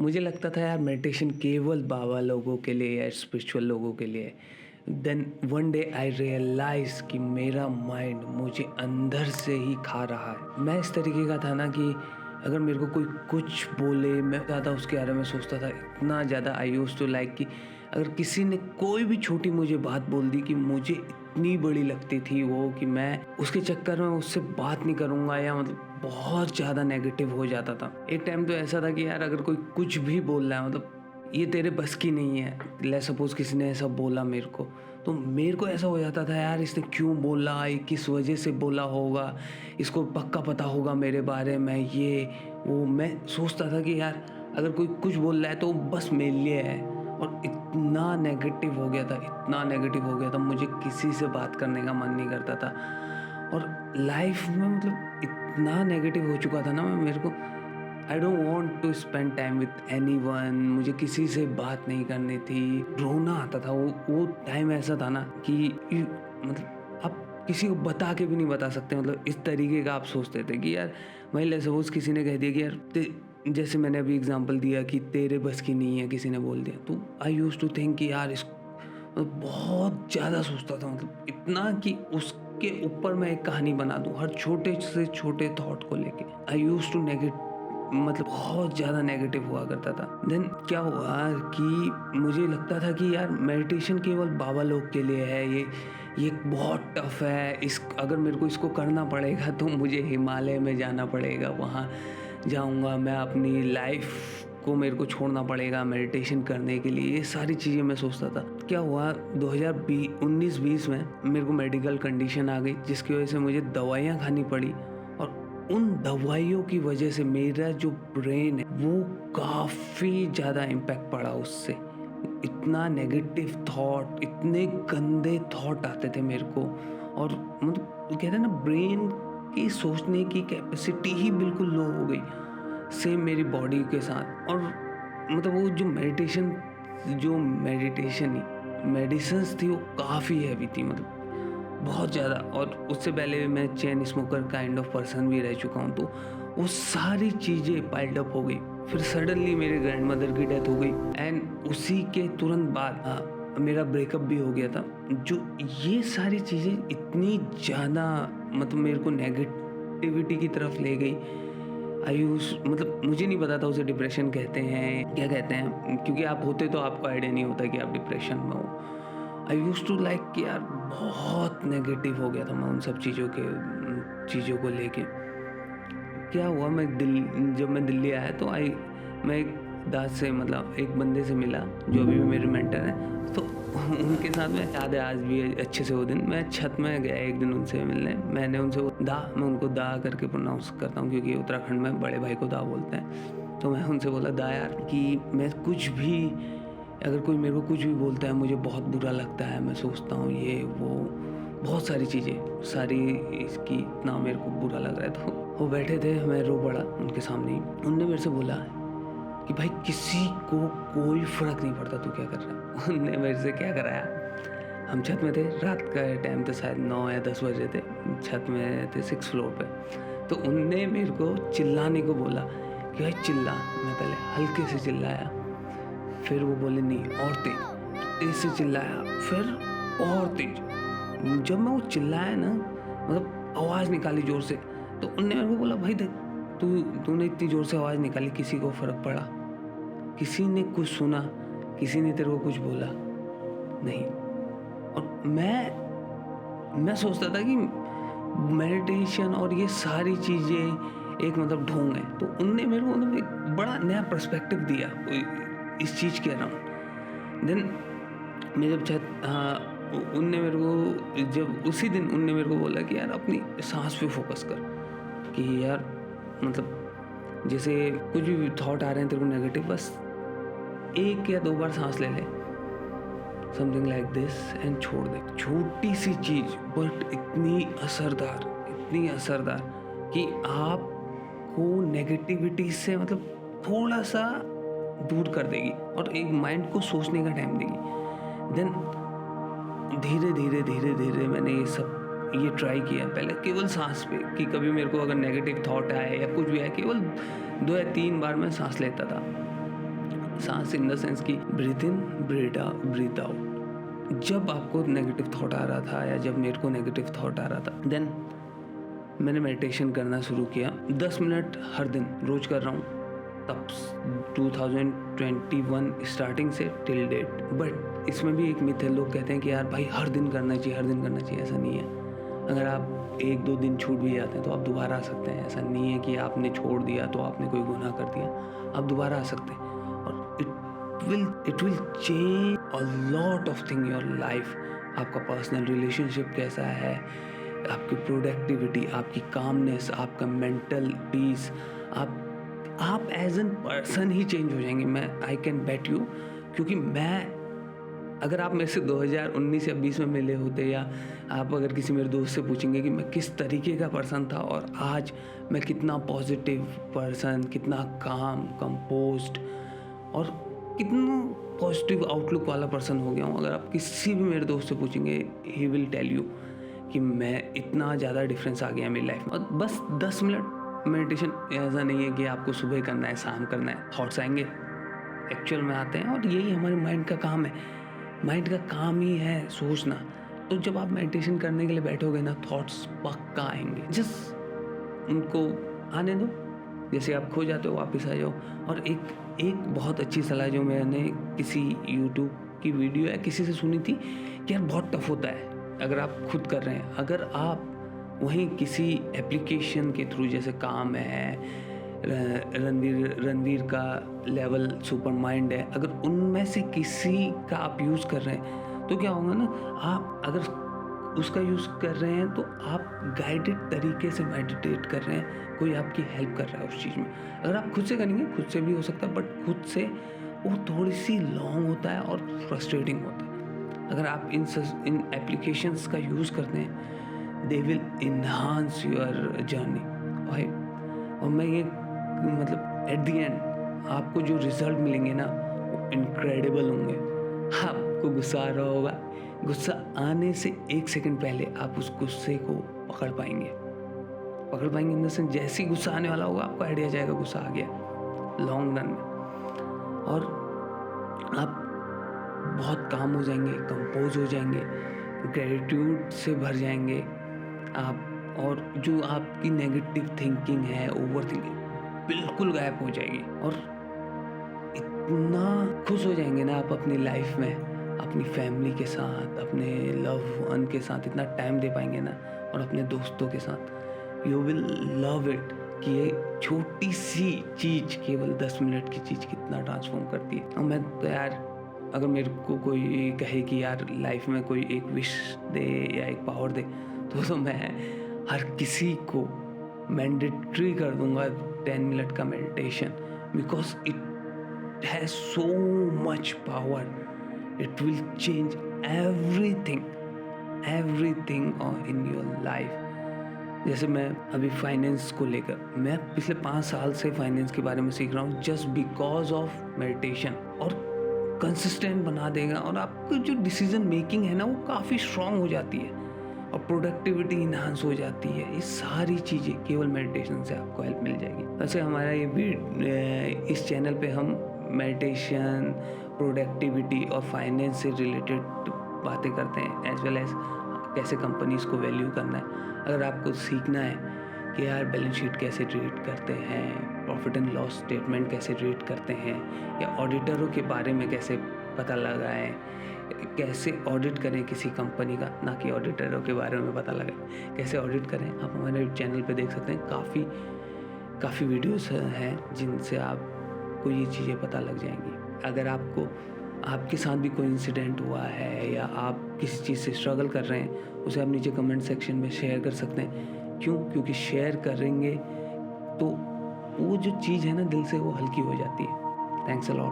मुझे लगता था यार मेडिटेशन केवल बाबा लोगों के लिए या स्पिरिचुअल लोगों के लिए है। Then one day I realise कि मेरा माइंड मुझे अंदर से ही खा रहा है। मैं इस तरीके का था ना कि अगर मेरे को कोई कुछ बोले, मैं ज़्यादा उसके बारे में सोचता था इतना ज़्यादा। आई यूज्ड टू लाइक कि अगर किसी ने कोई भी छोटी मुझे बात बोल दी कि मुझे इतनी बड़ी लगती थी वो कि मैं उसके चक्कर में उससे बात नहीं करूँगा, या मतलब बहुत ज़्यादा नेगेटिव हो जाता था। एक टाइम तो ऐसा था कि यार अगर कोई कुछ भी बोल रहा है, मतलब ये तेरे बस की नहीं है, ले सपोज किसी ने ऐसा बोला मेरे को, तो मेरे को ऐसा हो जाता था यार इसने क्यों बोला, ये किस वजह से बोला होगा, इसको पक्का पता होगा मेरे बारे में, ये वो। मैं सोचता था कि यार अगर कोई कुछ बोल रहा है तो बस मेरे लिए है। और इतना नेगेटिव हो गया था, इतना नेगेटिव हो गया था, मुझे किसी से बात करने का मन नहीं करता था। और लाइफ में मतलब इतना नेगेटिव हो चुका था ना मैं, मेरे को I don't want to spend time with anyone. मुझे किसी से बात नहीं करनी थी, रोना आता था। वो टाइम ऐसा था ना कि मतलब आप किसी को बता के भी नहीं बता सकते, मतलब इस तरीके का आप सोचते थे कि यार भाई सपोज किसी ने कह दिया कि यार जैसे मैंने अभी एग्जांपल दिया कि तेरे बस की नहीं है, किसी ने बोल दिया, तो आई यूज्ड टू थिंक कि यार इस मतलब बहुत ज़्यादा सोचता था, मतलब इतना कि उसके ऊपर मैं एक कहानी बना दूं हर छोटे से छोटे थॉट को लेके। आई यूज्ड टू मतलब बहुत ज़्यादा नेगेटिव हुआ करता था। देन क्या हुआ कि मुझे लगता था कि यार मेडिटेशन केवल बाबा लोग के लिए है, ये बहुत टफ है, इस अगर मेरे को इसको करना पड़ेगा तो मुझे हिमालय में जाना पड़ेगा, वहाँ जाऊँगा मैं, अपनी लाइफ को मेरे को छोड़ना पड़ेगा मेडिटेशन करने के लिए। ये सारी चीज़ें मैं सोचता था। क्या हुआ 2019-20 में मेरे को मेडिकल कंडीशन आ गई, जिसकी वजह से मुझे दवाइयाँ खानी पड़ी। और उन दवाइयों की वजह से मेरा जो ब्रेन है वो काफ़ी ज़्यादा इम्पैक्ट पड़ा उससे। इतना नेगेटिव थॉट, इतने गंदे थॉट आते थे मेरे को। और मतलब कहते हैं ना, ब्रेन की सोचने की कैपेसिटी ही बिल्कुल लो हो गई, सेम मेरी बॉडी के साथ। और मतलब वो जो मेडिटेशन मेडिसिन्स थी वो काफ़ी हैवी थी, मतलब बहुत ज़्यादा। और उससे पहले भी मैं chain smoker kind of person भी रह चुका हूँ, तो वो सारी चीज़ें पाइल्ड अप हो गई। फिर सडनली मेरे ग्रैंड मदर की डेथ हो गई, एंड उसी के तुरंत बाद मेरा ब्रेकअप भी हो गया था। जो ये सारी चीज़ें इतनी ज़्यादा मतलब मेरे को नेगेटिविटी की तरफ ले गई। मतलब मुझे नहीं पता था उसे डिप्रेशन कहते हैं क्या कहते हैं, क्योंकि आप होते तो आपको आइडिया नहीं होता कि आप डिप्रेशन में हो। आई यूज्ड टू लाइक कि यार बहुत नेगेटिव हो गया था मैं उन सब चीज़ों को लेके। क्या हुआ, जब मैं दिल्ली आया तो मैं एक दास से, मतलब एक बंदे से मिला जो अभी भी मेरे मेंटर हैं। तो उनके साथ में याद है आज भी अच्छे से वो दिन, मैं छत में गया एक दिन उनसे मिलने। मैं उनको दा करके प्रोनाउंस करता हूँ, क्योंकि उत्तराखंड में बड़े भाई को दा बोलते हैं। तो मैं उनसे बोला, दा यार कि मैं अगर कोई मेरे को कुछ भी बोलता है मुझे बहुत बुरा लगता है, मैं सोचता हूँ ये वो बहुत सारी चीज़ें, सारी इसकी इतना मेरे को बुरा लग रहा है। तो वो बैठे थे, मैं रो पड़ा उनके सामने ही। उनने मेरे से बोला कि भाई किसी को कोई फ़र्क नहीं पड़ता तू क्या कर रहा है। उनने मेरे से क्या कराया, हम छत में थे, रात का टाइम था, शायद 9 या 10 बजे थे, छत में थे 6th फ्लोर पे। तो उनने मेरे को चिल्लाने को बोला कि भाई चिल्ला। मैं पहले हल्के से चिल्लाया, फिर वो बोले नहीं और तेज से चिल्लाया, फिर और तेज। जब मैं वो चिल्लाया ना, मतलब आवाज़ निकाली ज़ोर से, तो उनने मेरे को बोला, भाई देख तूने इतनी ज़ोर से आवाज़ निकाली, किसी को फ़र्क पड़ा? किसी ने कुछ सुना? किसी ने तेरे को कुछ बोला? नहीं। और मैं सोचता था कि मेडिटेशन और ये सारी चीज़ें एक मतलब ढोंग है। तो उनने मेरे को मतलब एक बड़ा नया पर्सपेक्टिव दिया इस चीज़ के अराउंड। देन मैं उनने मेरे को उसी दिन उनने मेरे को बोला कि यार अपनी सांस पे फोकस कर, कि यार मतलब जैसे कुछ भी थॉट आ रहे हैं तेरे को नेगेटिव, बस 1 या 2 बार सांस ले ले, समथिंग लाइक दिस, एंड छोड़ दे। छोटी सी चीज़ बट इतनी असरदार कि आपको नेगेटिविटी से मतलब थोड़ा सा दूर कर देगी और एक माइंड को सोचने का टाइम देगी। देन धीरे-धीरे मैंने ये ट्राई किया। पहले केवल सांस पे, कि कभी मेरे को अगर नेगेटिव थॉट आए या कुछ भी आए, केवल 2 या 3 बार मैं सांस लेता था। सांस इन द सेंस कि ब्रीथ इन, ब्रीथ आउट। जब आपको नेगेटिव थॉट आ रहा था या जब मेरे को नेगेटिव थॉट आ रहा था, देन मैंने मेडिटेशन करना शुरू किया। 10 मिनट हर दिन रोज कर रहा हूँ, तब 2021 स्टार्टिंग से टिल डेट। बट इसमें भी एक मिथ है, लोग कहते हैं कि यार भाई हर दिन करना चाहिए, हर दिन करना चाहिए। ऐसा नहीं है। अगर आप 1-2 दिन छूट भी जाते हैं तो आप दोबारा आ सकते हैं। ऐसा नहीं है कि आपने छोड़ दिया तो आपने कोई गुनाह कर दिया, आप दोबारा आ सकते हैं। और it will change a lot of thing your life. आपका पर्सनल रिलेशनशिप कैसा है, आपकी प्रोडक्टिविटी, आपकी कामनेस, आपका मेंटल पीस, आप एज एन पर्सन ही चेंज हो जाएंगे। आई कैन बेट यू, क्योंकि अगर आप मेरे से 2019 या 20 में मिले होते, या आप अगर किसी मेरे दोस्त से पूछेंगे कि मैं किस तरीके का पर्सन था और आज मैं कितना पॉजिटिव पर्सन, कितना काम, कंपोज्ड और कितना पॉजिटिव आउटलुक वाला पर्सन हो गया हूँ, अगर आप किसी भी मेरे दोस्त से पूछेंगे, ही विल टेल यू कि मैं इतना ज़्यादा डिफरेंस आ गया मेरी लाइफ में। और बस 10 मिनट मेडिटेशन, ऐसा नहीं है कि आपको सुबह करना है, शाम करना है। थॉट्स आएंगे, एक्चुअल में आते हैं, और यही हमारे माइंड का काम है। माइंड का काम ही है सोचना। तो जब आप मेडिटेशन करने के लिए बैठोगे ना, थॉट्स पक्का आएंगे। जस्ट उनको आने दो, जैसे आप खो जाते हो वापस आ जाओ। और एक बहुत अच्छी सलाह जो मैंने किसी यूट्यूब की वीडियो या किसी से सुनी थी कि यार बहुत टफ होता है अगर आप खुद कर रहे हैं। अगर आप वहीं किसी एप्लीकेशन के थ्रू, जैसे काम है, रणवीर का लेवल सुपर माइंड है, अगर उनमें से किसी का आप यूज़ कर रहे हैं तो क्या होगा ना, आप अगर उसका यूज़ कर रहे हैं तो आप गाइडेड तरीके से मेडिटेट कर रहे हैं, कोई आपकी हेल्प कर रहा है उस चीज़ में। अगर आप खुद से करेंगे, खुद से भी हो सकता है, बट खुद से वो थोड़ी सी लॉन्ग होता है और फ्रस्ट्रेटिंग होता है। अगर आप इन एप्लीकेशंस का यूज़ करते हैं, they will enhance your journey. और मैं ये मतलब एट द एंड आपको जो रिजल्ट मिलेंगे ना, वो इनक्रेडिबल होंगे। आपको गुस्सा आ रहा होगा, गुस्सा आने से 1 सेकंड पहले आप उस गुस्से को पकड़ पाएंगे इन द सेंस, जैसे ही गुस्सा आने वाला होगा आपको आइडिया जाएगा गुस्सा आ गया लॉन्ग रन में, और आप बहुत काम हो जाएंगे, कंपोज हो जाएंगे, ग्रेटिट्यूड से भर जाएंगे आप, और जो आपकी नेगेटिव थिंकिंग है, ओवर थिंकिंग बिल्कुल गायब हो जाएगी। और इतना खुश हो जाएंगे ना आप अपनी लाइफ में, अपनी फैमिली के साथ, अपने लव वन के साथ इतना टाइम दे पाएंगे ना, और अपने दोस्तों के साथ। यू विल लव इट कि ये छोटी सी चीज़, केवल 10 मिनट की चीज़ कितना ट्रांसफॉर्म करती है। और मैं तो यार, अगर मेरे को कोई कहे कि यार लाइफ में कोई एक विश दे या एक पावर दे, तो मैं हर किसी को मैंडेटरी कर दूंगा 10 मिनट का meditation, because it has so much power. It will change everything in your life. जैसे मैं अभी फाइनेंस को लेकर, मैं पिछले 5 साल से फाइनेंस के बारे में सीख रहा हूँ, जस्ट बिकॉज ऑफ मेडिटेशन। और कंसिस्टेंट बना देगा, और आपकी जो डिसीजन मेकिंग है ना, वो काफ़ी स्ट्रांग हो जाती है, और प्रोडक्टिविटी इन्हांस हो जाती है। ये सारी चीज़ें केवल मेडिटेशन से आपको हेल्प मिल जाएगी। वैसे हमारा इस चैनल पे हम मेडिटेशन, प्रोडक्टिविटी और फाइनेंस से रिलेटेड बातें करते हैं, एज वेल एज कैसे कंपनीज को वैल्यू करना है। अगर आपको सीखना है कि यार बैलेंस शीट कैसे ट्रीट करते हैं, प्रॉफिट एंड लॉस स्टेटमेंट कैसे ट्रीट करते हैं, या ऑडिटरों के बारे में कैसे पता लगाएं, कैसे ऑडिट करें किसी कंपनी का, ना कि ऑडिटरों के बारे में पता लगाएं, कैसे ऑडिट करें, आप हमारे चैनल पे देख सकते हैं। काफ़ी वीडियोस हैं जिनसे आपको ये चीज़ें पता लग जाएंगी। अगर आपके साथ भी कोई इंसिडेंट हुआ है, या आप किसी चीज़ से स्ट्रगल कर रहे हैं, उसे आप नीचे कमेंट सेक्शन में शेयर कर सकते हैं। क्योंकि शेयर करेंगे तो वो जो चीज़ है ना, दिल से वो हल्की हो जाती है। Thanks a lot.